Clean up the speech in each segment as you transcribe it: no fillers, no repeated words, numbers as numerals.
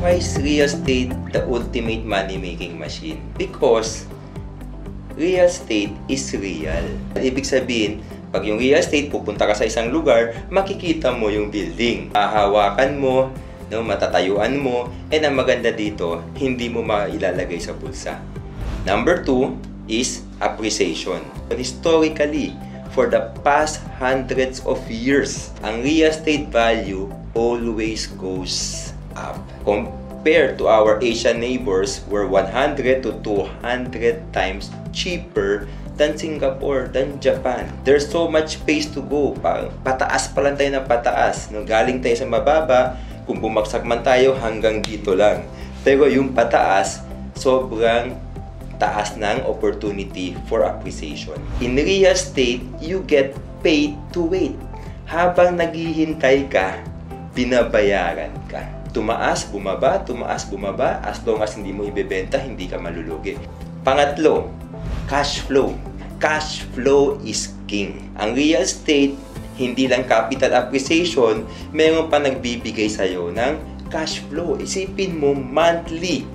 Why is real estate the ultimate money-making machine? Because real estate is real. Ibig sabihin, pag yung real estate, pupunta ka sa isang lugar, makikita mo yung building. Hahawakan mo, no, matatayuan mo, and ang maganda dito, hindi mo mailalagay sa bulsa. Number 2 is appreciation. Historically, for the past hundreds of years, ang real estate value always goes up. Compared to our Asian neighbors, we're 100 to 200 times cheaper than Singapore, than Japan. There's so much space to go. Pataas pa lang tayo ng pataas. No? Galing tayo sa mababa, kung bumagsak man tayo, hanggang dito lang. Pero yung pataas, sobrang taas ng opportunity for appreciation. In real estate, you get paid to wait. Habang naghihintay ka, binabayaran ka. Tumaas, bumaba, as long as hindi mo ibebenta, hindi ka malulugi. Pangatlo, cash flow. Cash flow is king. Ang real estate, hindi lang capital appreciation, meron pa nagbibigay sa'yo ng cash flow. Isipin mo, monthly,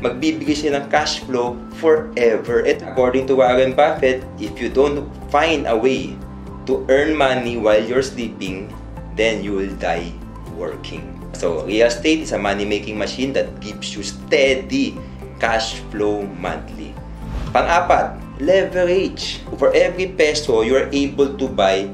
magbibigay siya ng cash flow forever. And according to Warren Buffett, if you don't find a way to earn money while you're sleeping, then you will die working. So, real estate is a money-making machine that gives you steady cash flow monthly. Pang-apat, leverage. For every peso, you're able to buy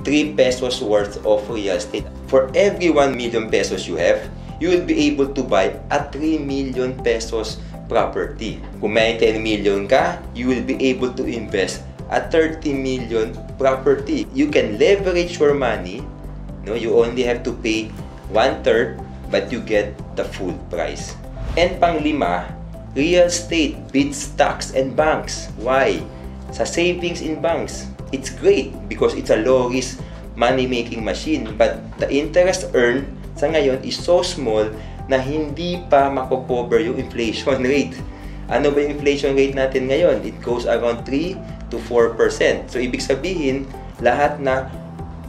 3 pesos worth of real estate. For every 1 million pesos you have, you will be able to buy a 3 million pesos property. Kung may 10 million ka, you will be able to invest a 30 million property. You can leverage your money. No, you only have to pay 1/3, but you get the full price. And pang-lima, real estate beats stocks and banks. Why? Sa savings in banks, it's great because it's a low-risk money-making machine. But the interest earned sa ngayon is so small na hindi pa makocover yung inflation rate. Ano ba yung inflation rate natin ngayon? It goes around 3 to 4%. So, ibig sabihin, lahat na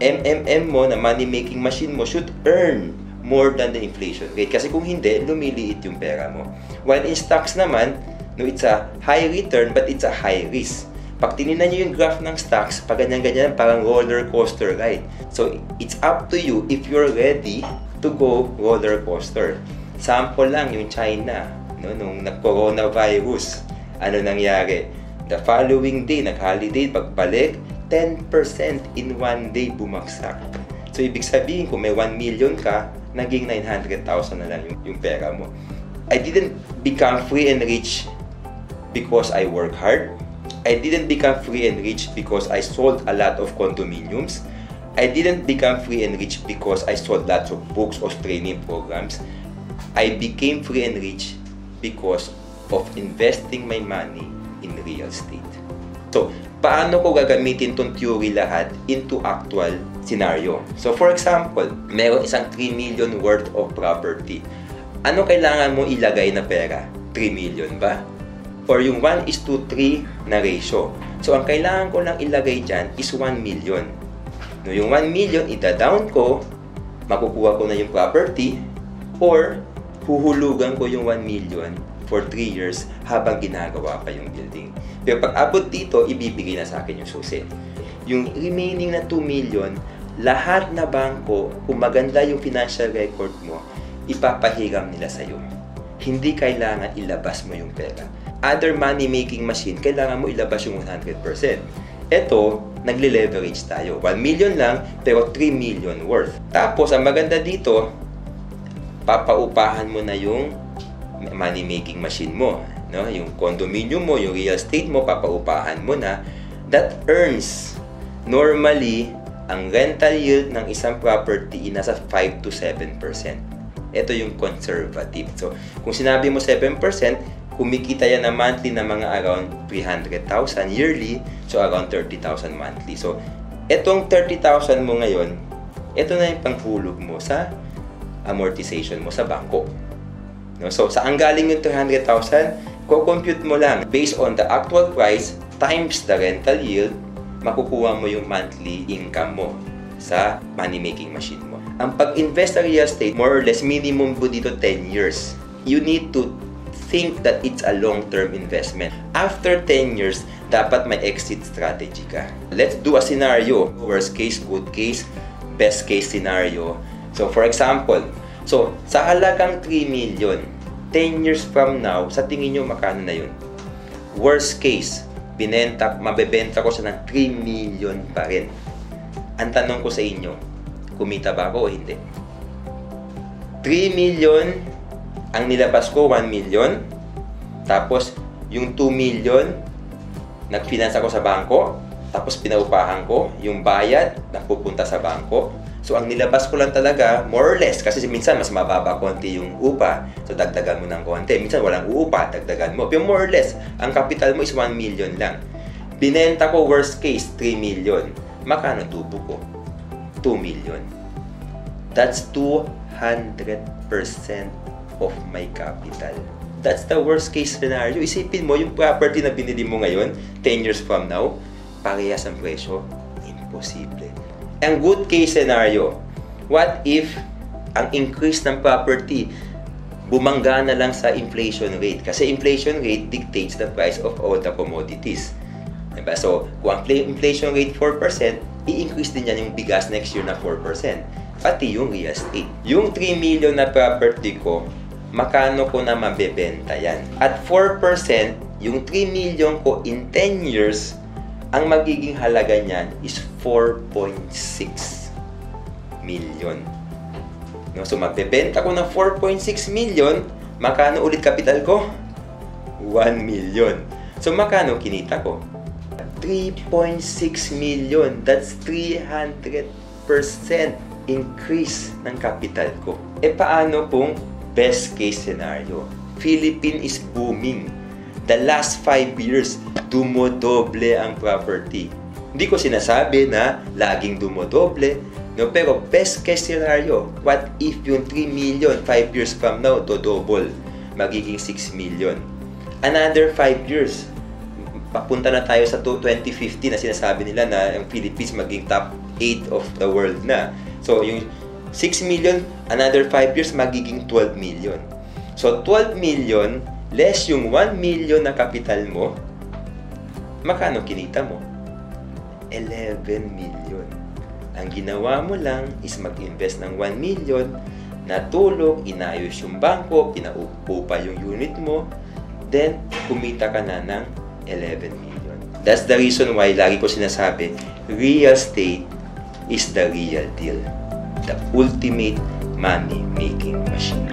MMM mo, na money-making machine mo, should earn more than the inflation rate. Kasi kung hindi, lumiliit yung pera mo. While in stocks naman, no, it's a high return but it's a high risk. Pag tinignan nyo yung graph ng stocks, pag ganyan-ganyan, parang roller coaster ride. So, it's up to you if you're ready to go roller coaster. Sample lang yung China, no, nung nag-coronavirus. Ano nangyari? The following day, nag-holiday, pagbalik, 10% in one day bumagsak. So, ibig sabihin, kung may 1 million ka, naging 900,000 na lang yung pera mo. I didn't become free and rich because I work hard. I didn't become free and rich because I sold a lot of condominiums. I didn't become free and rich because I sold lots of books or training programs. I became free and rich because of investing my money in real estate. So, paano ko gagamitin tong theory lahat into actual scenario? So, for example, meron isang 3 million worth of property. Ano kailangan mo ilagay na pera? 3 million ba? Or yung 1:3 na ratio. So, ang kailangan ko lang ilagay dyan is 1 million. No, yung 1 million, ida-down ko, makukuha ko na yung property, or huhulugan ko yung 1 million for 3 years habang ginagawa pa yung building. Pero pag abot dito, ibibigay na sa akin yung susi. Yung remaining na 2 million, lahat na bangko, kung maganda yung financial record mo, ipapahiram nila sa'yo. Hindi kailangan ilabas mo yung pera. Other money-making machine, kailangan mo ilabas yung 100%. Ito, nagle-leverage tayo. 1 million lang, pero 3 million worth. Tapos, ang maganda dito, papaupahan mo na yung money-making machine mo. No? Yung condominium mo, yung real estate mo, papaupahan mo na. That earns, normally, ang rental yield ng isang property nasa 5 to 7%. Ito yung conservative. So, kung sinabi mo 7%, kumikita yan na monthly na mga around 300,000 yearly, so around 30,000 monthly. So, etong 30,000 mo ngayon, ito na yung panghulog mo sa amortization mo sa bangko. No? So, saan galing yung 300,000? Ko-compute mo lang. Based on the actual price times the rental yield, makukuha mo yung monthly income mo sa money-making machine mo. Ang pag-invest sa real estate, more or less, minimum po dito 10 years. You need to think that it's a long-term investment. After 10 years, dapat may exit strategy ka. Let's do a scenario. Worst case, good case, best case scenario. So, for example, sa halagang 3 million, 10 years from now, sa tingin nyo, makano na yun? Worst case, mabebenta ko siya ng 3 million pa rin. Ang tanong ko sa inyo, kumita ba ako o hindi? 3 million, ang nilabas ko 1 million, tapos yung 2 million, nag-finance ako sa bangko, tapos pinaupahan ko, yung bayad, napupunta sa bangko. So, ang nilabas ko lang talaga, more or less, kasi minsan mas mababa konti yung upa, so dagdagan mo ng konti. Minsan walang uupa, dagdagan mo. Pero more or less, ang capital mo is 1 million lang. Binenta ko, worst case, 3 million. Makano tubo ko? 2 million. That's 200% of my capital. That's the worst case scenario. Isipin mo, yung property na binili mo ngayon, 10 years from now, parehas ang presyo? Imposible. Ang good case scenario, what if ang increase ng property bumangga na lang sa inflation rate? Kasi inflation rate dictates the price of all the commodities. Diba? So, kung ang inflation rate 4%, i-increase din yan yung bigas next year na 4%. Pati yung real estate. Yung 3 million na property ko, makano ko na mabebenta yan? At 4%, yung 3 million ko in 10 years, ang magiging halaga niyan is 4.6 million. No? So, magbebenta ko ng 4.6 million, makano ulit kapital ko? 1 million. So, makano kinita ko? 3.6 million. That's 300% increase ng capital ko. E paano kung best case scenario? Philippines is booming. The last 5 years, dumodoble ang property. Hindi ko sinasabi na laging dumodoble, no? Pero best case scenario, what if yung 3 million 5 years from now, double, magiging 6 million. Another 5 years, papunta na tayo sa 2050 na sinasabi nila na yung Philippines maging top 8 of the world na. So, yung 6 million, another 5 years, magiging 12 million. So, 12 million, less yung 1 million na kapital mo, makano kinita mo? 11 million. Ang ginawa mo lang is mag-invest ng 1 million, natulog, inayos yung bangko, pinaupa yung unit mo, then kumita ka na ng 11 million. That's the reason why lagi ko sinasabi, real estate is the real deal. The ultimate money-making machine.